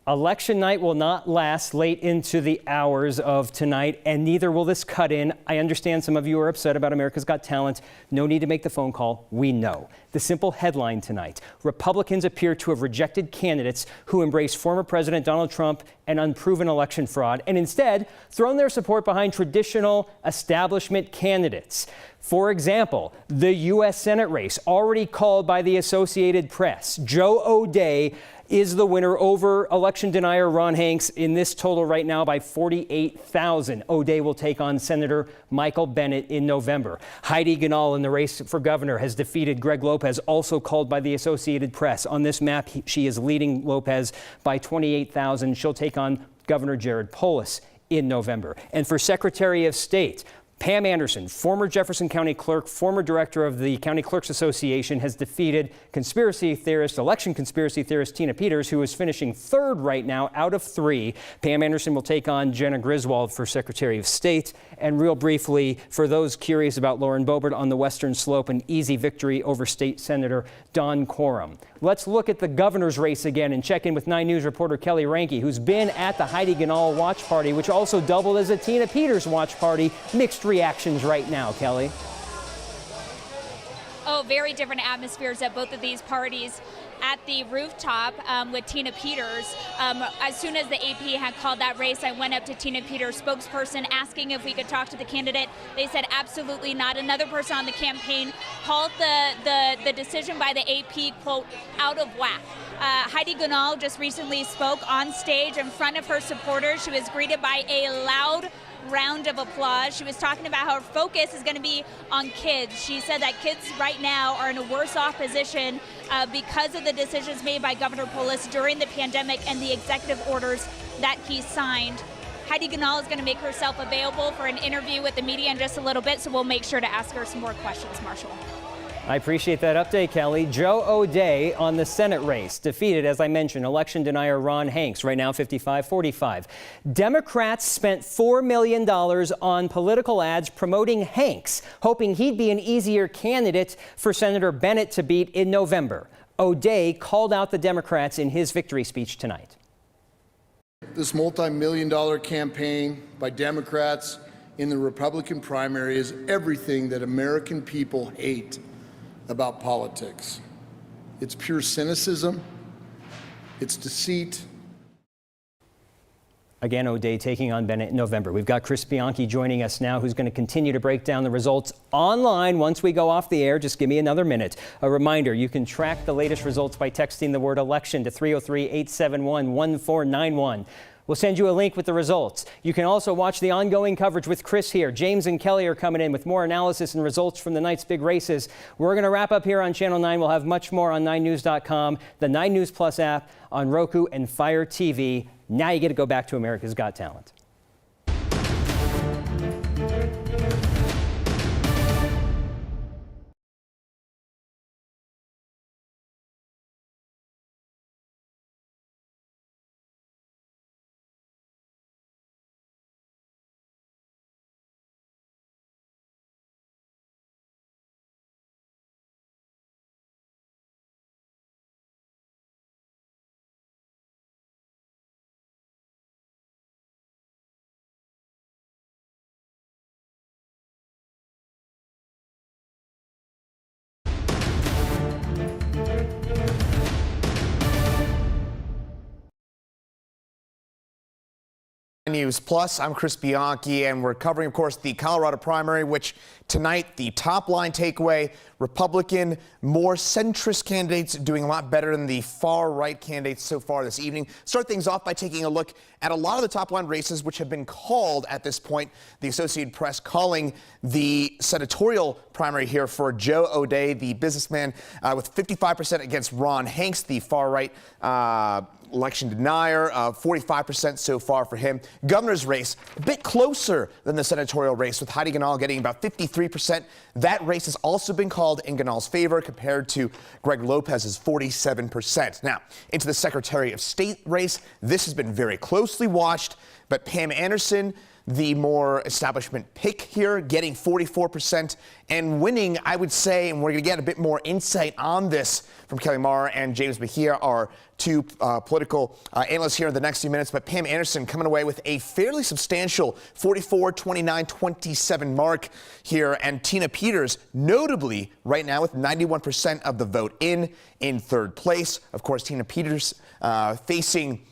Election night will not last late into the hours of tonight, and neither will this cut-in. I understand some of you are upset about America's Got Talent. No need to make the phone call. We know. The simple headline tonight: Republicans appear to have rejected candidates who embrace former President Donald Trump and unproven election fraud, and instead thrown their support behind traditional establishment candidates. For example, the U.S. Senate race, already called by the Associated Press. Joe O'Dea is the winner over election denier Ron Hanks in this total right now by 48,000. O'Dea will take on Senator Michael Bennet in November. Heidi Ganahl in the race for governor has defeated Greg Lopez, also called by the Associated Press. On this map, she is leading Lopez by 28,000. She'll take on Governor Jared Polis in November. And for Secretary of State, Pam Anderson, former Jefferson County clerk, former director of the County Clerks Association, has defeated election conspiracy theorist Tina Peters, who is finishing third right now out of 3. Pam Anderson will take on Jenna Griswold for Secretary of State. And real briefly, for those curious about Lauren Boebert on the Western Slope, an easy victory over State Senator Don Quorum. Let's look at the governor's race again and check in with 9 News reporter Kelly Ranke, who's been at the Heidi Ganahl watch party, which also doubled as a Tina Peters watch party. Mixed reactions right now, Kelly. Oh, very different atmospheres at both of these parties. At the rooftop with Tina Peters, as soon as the AP had called that race, I went up to Tina Peters' spokesperson asking if we could talk to the candidate. They said absolutely not. Another person on the campaign called the decision by the AP, quote, out of whack. Heidi Ganahl just recently spoke on stage in front of her supporters. She was greeted by a loud round of applause. She was talking about how her focus is going to be on kids. She said that kids right now are in a worse off position because of the decisions made by Governor Polis during the pandemic and the executive orders that he signed. Heidi Ganahl is going to make herself available for an interview with the media in just a little bit, so we'll make sure to ask her some more questions, Marshall. I appreciate that update, Kelly. Joe O'Dea on the Senate race defeated, as I mentioned, election denier Ron Hanks, right now 55-45. Democrats spent $4 million on political ads promoting Hanks, hoping he'd be an easier candidate for Senator Bennet to beat in November. O'Dea called out the Democrats in his victory speech tonight. This multi-million-dollar campaign by Democrats in the Republican primary is everything that American people hate about politics. It's pure cynicism, it's deceit. Again, O'Dea taking on Bennet in November. We've got Chris Bianchi joining us now, who's going to continue to break down the results online once we go off the air. Just give me another minute. A reminder, you can track the latest results by texting the word election to 303-871-1491. We'll send you a link with the results. You can also watch the ongoing coverage with Chris here. James and Kelly are coming in with more analysis and results from the night's big races. We're going to wrap up here on Channel 9. We'll have much more on 9news.com, the 9 News Plus app, on Roku and Fire TV. Now you get to go back to America's Got Talent. News Plus, I'm Chris Bianchi, and we're covering, of course, the Colorado primary, which tonight, the top line takeaway, Republican, more centrist candidates doing a lot better than the far right candidates so far this evening. Start things off by taking a look at a lot of the top line races, which have been called at this point. The Associated Press calling the senatorial primary here for Joe O'Dea, the businessman, with 55% against Ron Hanks, the far right election denier, 45% so far for him. Governor's race, a bit closer than the senatorial race, with Heidi Ganahl getting about 53%. That race has also been called in Ganahl's favor compared to Greg Lopez's 47%. Now, into the Secretary of State race, this has been very closely watched, but Pam Anderson, the more establishment pick here, getting 44% and winning, I would say, and we're going to get a bit more insight on this from Kelly Maher and James Mejia, our two political analysts here in the next few minutes. But Pam Anderson coming away with a fairly substantial 44-29-27 mark here. And Tina Peters, notably right now with 91% of the vote in third place. Of course, Tina Peters facing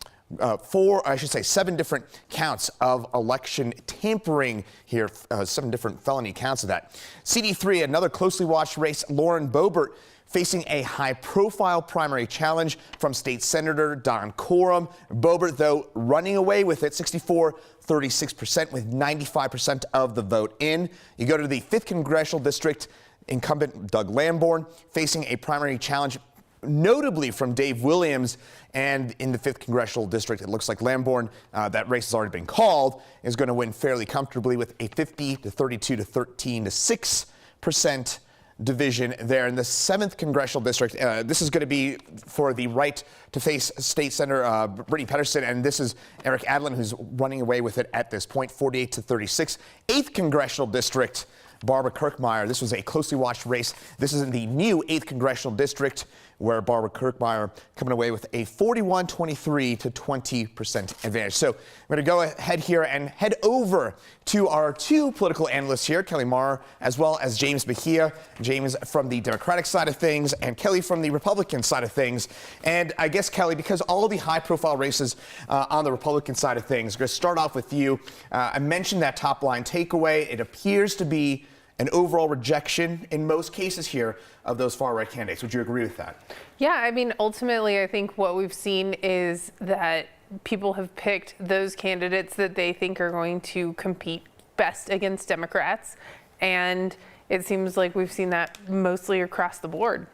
seven different counts of election tampering here, 7 different felony counts of that. CD3, another closely watched race, Lauren Boebert facing a high-profile primary challenge from State Senator Don Coram. Boebert, though, running away with it, 64-36% with 95% of the vote in. You go to the 5th Congressional District, incumbent Doug Lamborn facing a primary challenge notably from Dave Williams, and in the 5th Congressional District, it looks like Lamborn, that race has already been called, is going to win fairly comfortably with a 50-32 to 13-6% division there. In the 7th Congressional District, this is going to be for the right to face State Senator Brittany Petterson, and this is Eric Adlin who's running away with it at this point, 48-36. 8th Congressional District, Barbara Kirkmeyer. This was a closely watched race. This is in the new 8th Congressional District, where Barbara Kirkmeyer coming away with a 41-23 to 20% advantage. So we're going to go ahead here and head over to our two political analysts here, Kelly Maher as well as James Mejia. James from the Democratic side of things and Kelly from the Republican side of things. And I guess, Kelly, because all of the high-profile races on the Republican side of things, we're going to start off with you. I mentioned that top-line takeaway. It appears to be an overall rejection in most cases here of those far-right candidates. Would you agree with that? Yeah, I mean, ultimately, I think what we've seen is that people have picked those candidates that they think are going to compete best against Democrats. And it seems like we've seen that mostly across the board.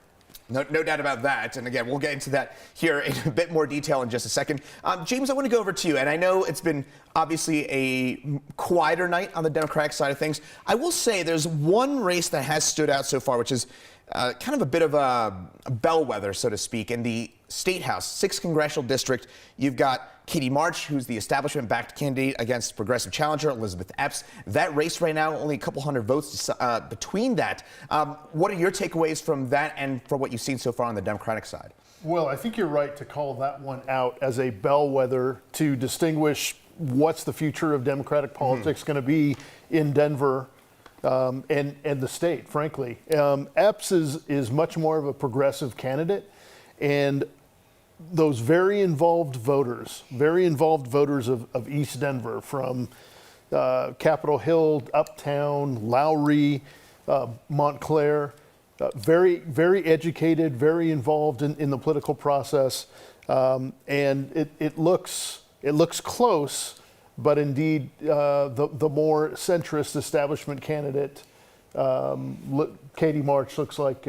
No doubt about that. And again, we'll get into that here in a bit more detail in just a second. James, I want to go over to you. And I know it's been obviously a quieter night on the Democratic side of things. I will say there's one race that has stood out so far, which is kind of a bit of a bellwether, so to speak. In the State House, 6th Congressional District, you've got Katie March, who's the establishment-backed candidate against progressive challenger Elizabeth Epps. That race right now, only a couple hundred votes between that. What are your takeaways from that and from what you've seen so far on the Democratic side? Well, I think you're right to call that one out as a bellwether to distinguish what's the future of Democratic politics going to be in Denver and the state, frankly. Epps is much more of a progressive candidate, and those very involved voters of East Denver, from Capitol Hill, Uptown, Lowry, Montclair, very, very educated, very involved in the political process, and it looks close, but indeed the more centrist establishment candidate, Katie March, looks like.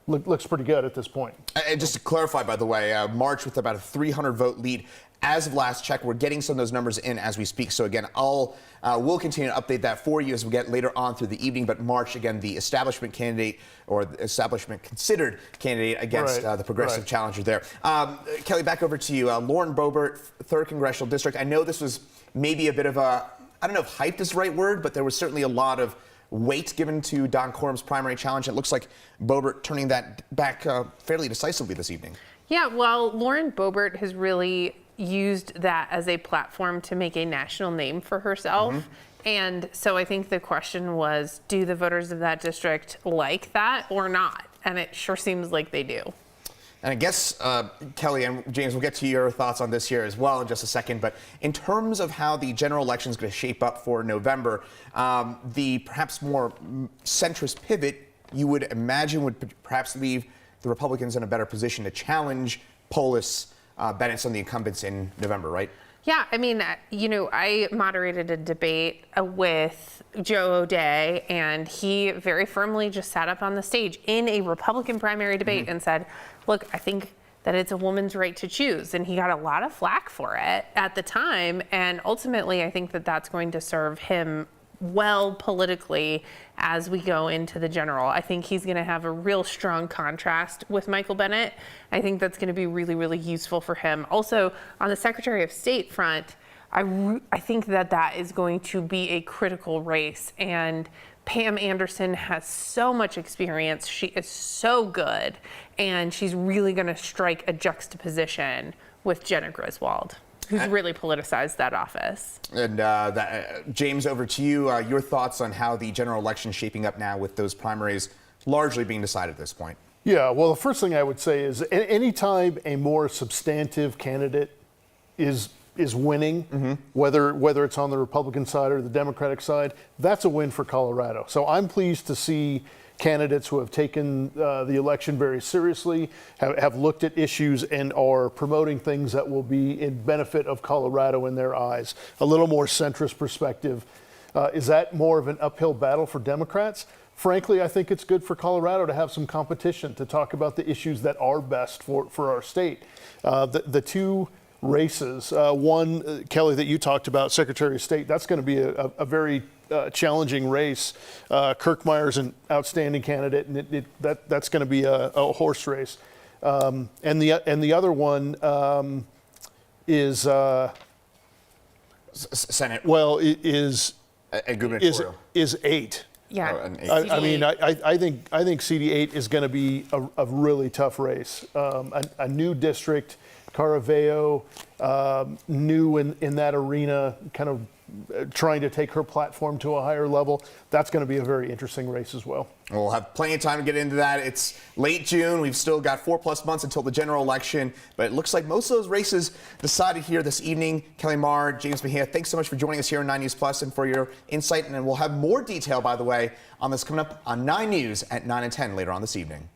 Looks pretty good at this point. And just to clarify, by the way, March with about a 300-vote lead. As of last check, we're getting some of those numbers in as we speak. So again, we'll continue to update that for you as we get later on through the evening. But March, again, the establishment candidate, or the establishment considered candidate against the progressive challenger there. Kelly, back over to you. Lauren Boebert, 3rd Congressional District. I know this was maybe a bit of a, I don't know if hyped is the right word, but there was certainly a lot of weight given to Don Coram's primary challenge. It looks like Boebert turning that back fairly decisively this evening. Yeah, well, Lauren Boebert has really used that as a platform to make a national name for herself. And so I think the question was, do the voters of that district like that or not? And it sure seems like they do. And I guess, Kelly and James, we'll get to your thoughts on this here as well in just a second. But in terms of how the general election is going to shape up for November, the perhaps more centrist pivot, you would imagine, would perhaps leave the Republicans in a better position to challenge Polis, Bennet, some of the incumbents in November, right? Yeah, I mean, I moderated a debate with Joe O'Dea, and he very firmly just sat up on the stage in a Republican primary debate and said, look, I think that it's a woman's right to choose. And he got a lot of flack for it at the time. And ultimately, I think that that's going to serve him well politically as we go into the general. I think he's going to have a real strong contrast with Michael Bennet. I think that's going to be really, really useful for him. Also, on the Secretary of State front, I think that is going to be a critical race. And Pam Anderson has so much experience. She is so good. And she's really going to strike a juxtaposition with Jenna Griswold, who's really politicized that office. And James, over to you. Your thoughts on how the general election is shaping up now with those primaries largely being decided at this point? Yeah, well, the first thing I would say is anytime a more substantive candidate is winning, whether it's on the Republican side or the Democratic side, that's a win for Colorado. So I'm pleased to see candidates who have taken the election very seriously, have looked at issues and are promoting things that will be in benefit of Colorado in their eyes. A little more centrist perspective. Is that more of an uphill battle for Democrats? Frankly, I think it's good for Colorado to have some competition to talk about the issues that are best for our state. The two races, one, Kelly, that you talked about, Secretary of State, that's going to be a very challenging race. Kirkmeyer's an outstanding candidate, and that's going to be a horse race. And the other one is Senate. Well, is 8. Yeah. I mean, I think CD8 is going to be a really tough race. A new district, Caraveo, new in that arena, kind of trying to take her platform to a higher level. That's going to be a very interesting race as well. We'll have plenty of time to get into that. It's late June. We've still got 4+ months until the general election, but it looks like most of those races decided here this evening. Kelly Marr, James Mejia, thanks so much for joining us here on 9 News Plus and for your insight. And we'll have more detail, by the way, on this coming up on 9 News at 9 and 10 later on this evening.